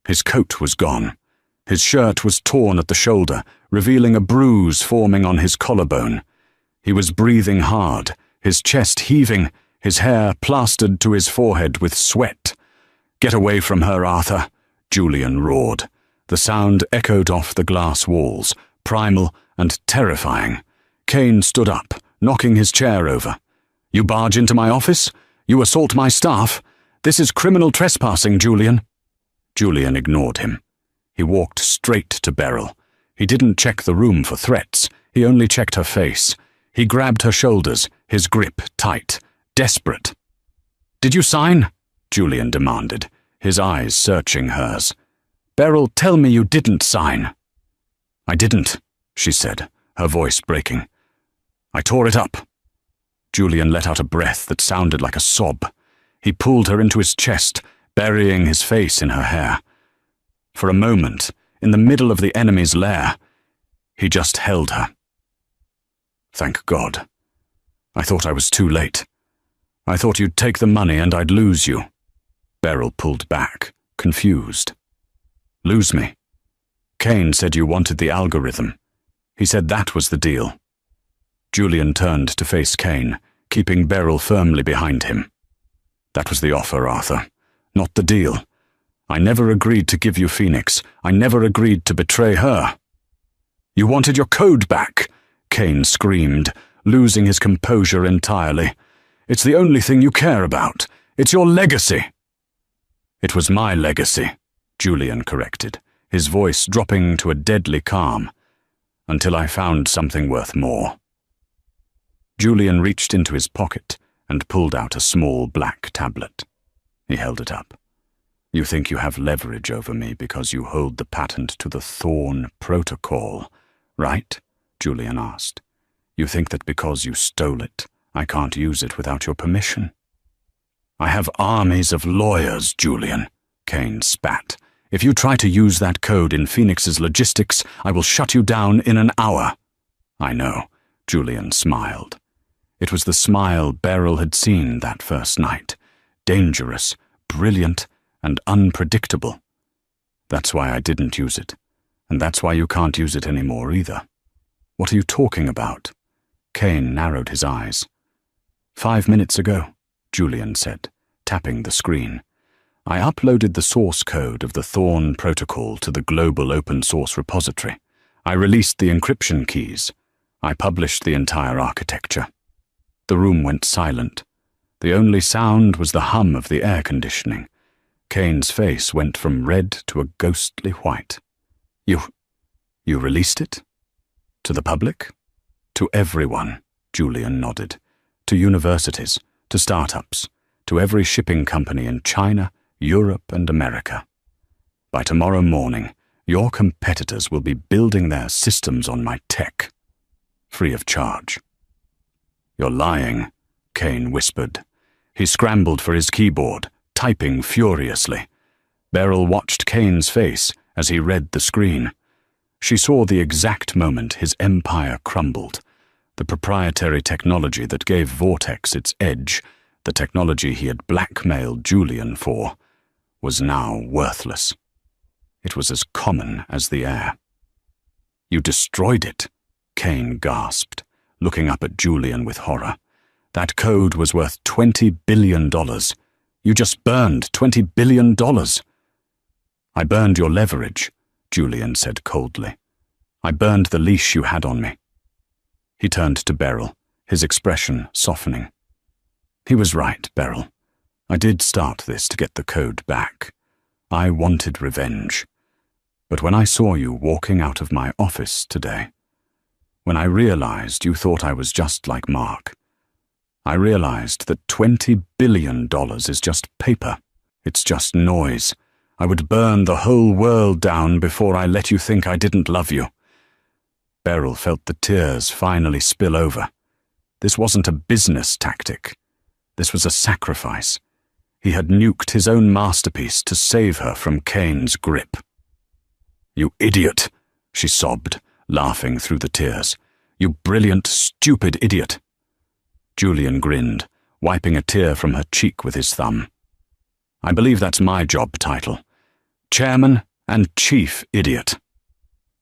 His coat was gone. His shirt was torn at the shoulder, revealing a bruise forming on his collarbone. He was breathing hard, his chest heaving, his hair plastered to his forehead with sweat. "Get away from her, Arthur," Julian roared. The sound echoed off the glass walls, primal and terrifying. Kane stood up, knocking his chair over. "You barge into my office? You assault my staff? This is criminal trespassing, Julian." Julian ignored him. He walked straight to Beryl. He didn't check the room for threats. He only checked her face. He grabbed her shoulders, his grip tight, desperate. "Did you sign?" Julian demanded, his eyes searching hers. "Beryl, tell me you didn't sign." "I didn't," she said, her voice breaking. "I tore it up." Julian let out a breath that sounded like a sob. He pulled her into his chest, burying his face in her hair. For a moment, in the middle of the enemy's lair, he just held her. "Thank God. I thought I was too late. I thought you'd take the money and I'd lose you." Beryl pulled back, confused. "Lose me? Kane said you wanted the algorithm. He said that was the deal." Julian turned to face Kane, keeping Beryl firmly behind him. "That was the offer, Arthur, not the deal. I never agreed to give you Phoenix. I never agreed to betray her." "You wanted your code back," Kane screamed, losing his composure entirely. "It's the only thing you care about. It's your legacy." "It was my legacy," Julian corrected, his voice dropping to a deadly calm, "until I found something worth more." Julian reached into his pocket and pulled out a small black tablet. He held it up. "You think you have leverage over me because you hold the patent to the Thorne Protocol, right?" Julian asked. "You think that because you stole it, I can't use it without your permission?" "I have armies of lawyers, Julian," Kane spat. "If you try to use that code in Phoenix's logistics, I will shut you down in an hour." "I know," Julian smiled. It was the smile Beryl had seen that first night. Dangerous, brilliant, and unpredictable. "That's why I didn't use it. And that's why you can't use it anymore either." "What are you talking about?" Kane narrowed his eyes. 5 minutes ago, Julian said, tapping the screen. "I uploaded the source code of the Thorne Protocol to the global open-source repository. I released the encryption keys. I published the entire architecture." The room went silent. The only sound was the hum of the air conditioning. Kane's face went from red to a ghostly white. You released it? To the public?" "To everyone," Julian nodded. "To universities, to startups, to every shipping company in China, Europe, and America. By tomorrow morning, your competitors will be building their systems on my tech, free of charge." "You're lying," Kane whispered. He scrambled for his keyboard, typing furiously. Beryl watched Kane's face as he read the screen. She saw the exact moment his empire crumbled. The proprietary technology that gave Vortex its edge, the technology he had blackmailed Julian for, was now worthless. It was as common as the air. "You destroyed it," Kane gasped, looking up at Julian with horror. "That code was worth $20 billion. You just burned $20 billion. "I burned your leverage," Julian said coldly. "I burned the leash you had on me." He turned to Beryl, his expression softening. "He was right, Beryl. I did start this to get the code back. I wanted revenge. But when I saw you walking out of my office today, when I realized you thought I was just like Mark, I realized that $20 billion is just paper. It's just noise. I would burn the whole world down before I let you think I didn't love you. Beryl felt the tears finally spill over. This wasn't a business tactic. This was a sacrifice. He had nuked his own masterpiece to save her from Kane's grip. "You idiot," she sobbed, laughing through the tears. "You brilliant, stupid idiot." Julian grinned, wiping a tear from her cheek with his thumb. "I believe that's my job title. Chairman and Chief Idiot."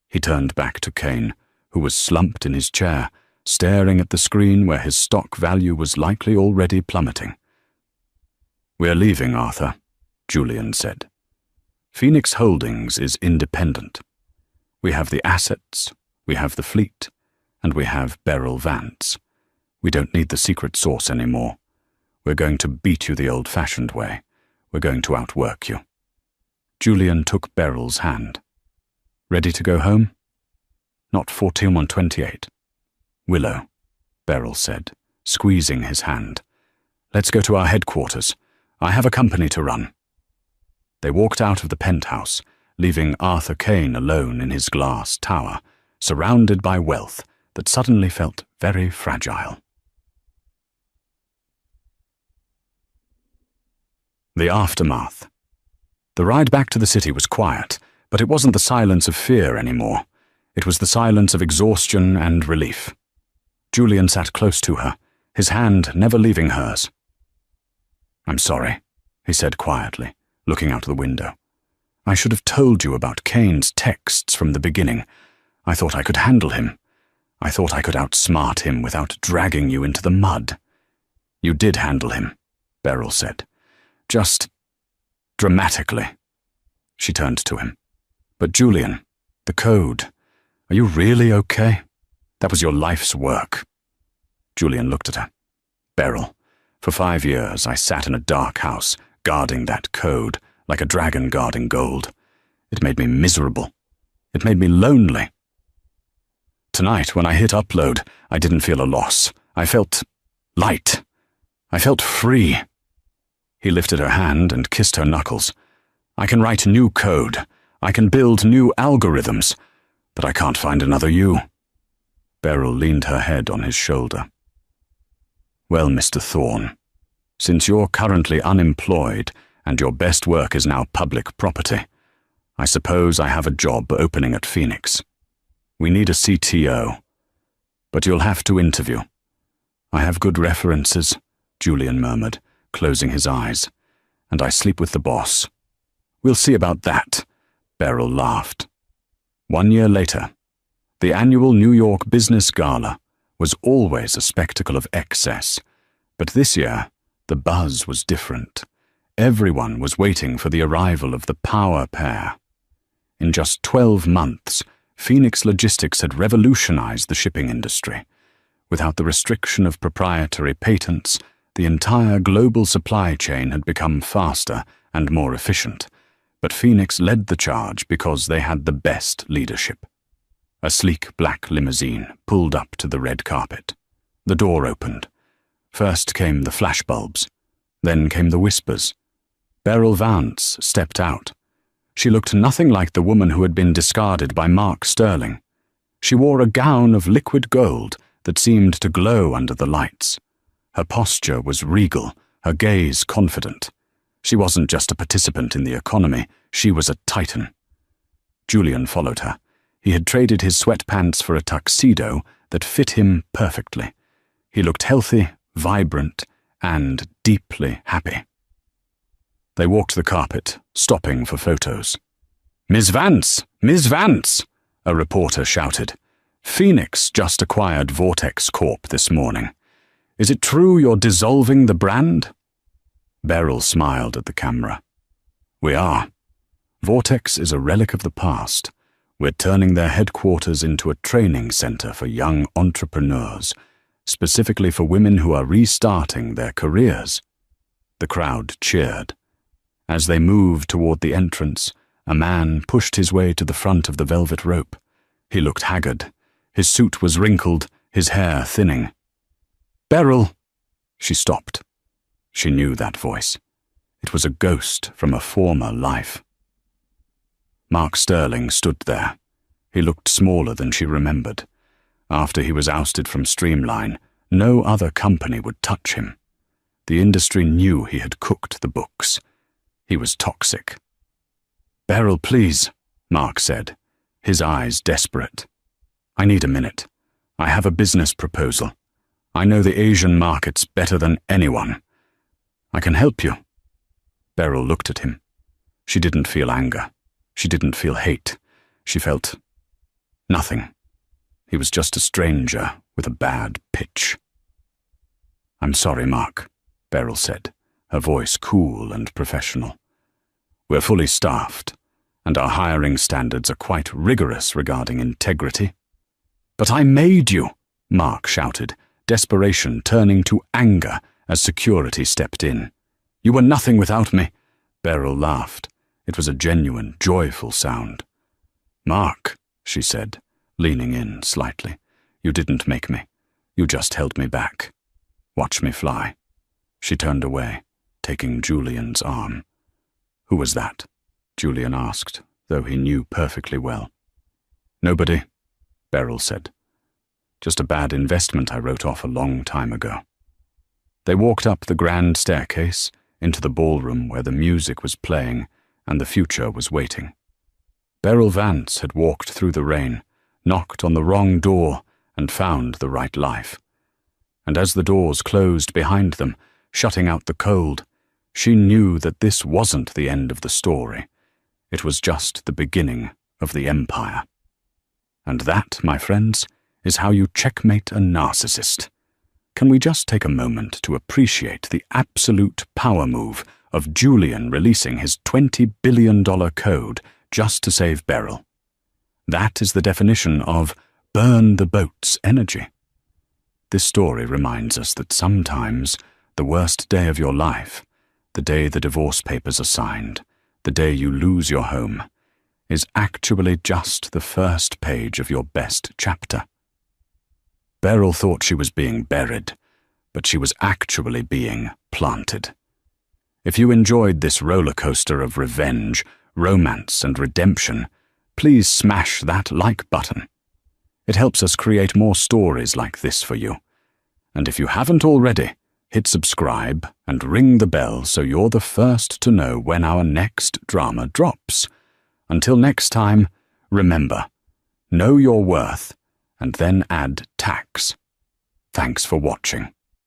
He turned back to Kane, who was slumped in his chair, staring at the screen where his stock value was likely already plummeting. "We're leaving, Arthur," Julian said. "Phoenix Holdings is independent. We have the assets, we have the fleet, and we have Beryl Vance. We don't need the secret sauce anymore. We're going to beat you the old-fashioned way. We're going to outwork you." Julian took Beryl's hand. "Ready to go home?" "Not 14128. "Willow," Beryl said, squeezing his hand. "Let's go to our headquarters. I have a company to run." They walked out of the penthouse, leaving Arthur Kane alone in his glass tower, surrounded by wealth that suddenly felt very fragile. The aftermath. The ride back to the city was quiet, but it wasn't the silence of fear anymore. It was the silence of exhaustion and relief. Julian sat close to her, his hand never leaving hers. "I'm sorry," he said quietly, looking out the window. "I should have told you about Kane's texts from the beginning. I thought I could handle him. I thought I could outsmart him without dragging you into the mud." "You did handle him," Beryl said. "Just dramatically." She turned to him. "But Julian, the code, are you really okay? That was your life's work." Julian looked at her. "Beryl, for 5 years I sat in a dark house, guarding that code, like a dragon guarding gold. It made me miserable. It made me lonely. Tonight, when I hit upload, I didn't feel a loss. I felt light. I felt free." He lifted her hand and kissed her knuckles. "I can write new code. I can build new algorithms, but I can't find another you." Beryl leaned her head on his shoulder. "Well, Mr. Thorne, since you're currently unemployed and your best work is now public property, I suppose I have a job opening at Phoenix. We need a CTO, but you'll have to interview." "I have good references," Julian murmured, closing his eyes, "and I sleep with the boss." "We'll see about that," Beryl laughed. 1 year later, the annual New York Business Gala was always a spectacle of excess, but this year the buzz was different. Everyone was waiting for the arrival of the power pair. In just 12 months, Phoenix Logistics had revolutionized the shipping industry. Without the restriction of proprietary patents, the entire global supply chain had become faster and more efficient, but Phoenix led the charge because they had the best leadership. A sleek black limousine pulled up to the red carpet. The door opened. First came the flashbulbs. Then came the whispers. Beryl Vance stepped out. She looked nothing like the woman who had been discarded by Mark Sterling. She wore a gown of liquid gold that seemed to glow under the lights. Her posture was regal, her gaze confident. She wasn't just a participant in the economy, she was a titan. Julian followed her. He had traded his sweatpants for a tuxedo that fit him perfectly. He looked healthy, vibrant, and deeply happy. They walked the carpet, stopping for photos. "Ms. Vance! Ms. Vance!" a reporter shouted. "Phoenix just acquired Vortex Corp this morning. Is it true you're dissolving the brand?" Beryl smiled at the camera. "We are. Vortex is a relic of the past. We're turning their headquarters into a training center for young entrepreneurs, specifically for women who are restarting their careers." The crowd cheered. As they moved toward the entrance, a man pushed his way to the front of the velvet rope. He looked haggard. His suit was wrinkled, his hair thinning. "Beryl!" She stopped. She knew that voice. It was a ghost from a former life. Mark Sterling stood there, He looked smaller than she remembered. After he was ousted from Streamline, no other company would touch him. The industry knew he had cooked the books. He was toxic. "Beryl, please," Mark said, his eyes desperate. "I need a minute. I have a business proposal. I know the Asian markets better than anyone. I can help you." Beryl looked at him. She didn't feel anger. She didn't feel hate. She felt nothing. He was just a stranger with a bad pitch. "I'm sorry, Mark," Beryl said, her voice cool and professional. "We're fully staffed, and our hiring standards are quite rigorous regarding integrity." "But I made you," Mark shouted, desperation turning to anger as security stepped in. "You were nothing without me." Beryl laughed. It was a genuine, joyful sound. "Mark," she said, leaning in slightly, "you didn't make me. You just held me back. Watch me fly." She turned away, taking Julian's arm. "Who was that?" Julian asked, though he knew perfectly well. "Nobody," Beryl said. "Just a bad investment I wrote off a long time ago." They walked up the grand staircase, into the ballroom where the music was playing and the future was waiting. Beryl Vance had walked through the rain, knocked on the wrong door, and found the right life. And as the doors closed behind them, shutting out the cold, she knew that this wasn't the end of the story. It was just the beginning of the empire. And that, my friends, is how you checkmate a narcissist. Can we just take a moment to appreciate the absolute power move of Julian releasing his $20 billion code just to save Beryl? That is the definition of burn the boats energy. This story reminds us that sometimes the worst day of your life, the day the divorce papers are signed, the day you lose your home, is actually just the first page of your best chapter. Beryl thought she was being buried, but she was actually being planted. If you enjoyed this roller coaster of revenge, romance, and redemption, please smash that like button. It helps us create more stories like this for you. And if you haven't already, hit subscribe and ring the bell so you're the first to know when our next drama drops. Until next time, remember, know your worth and then add tax. Thanks for watching.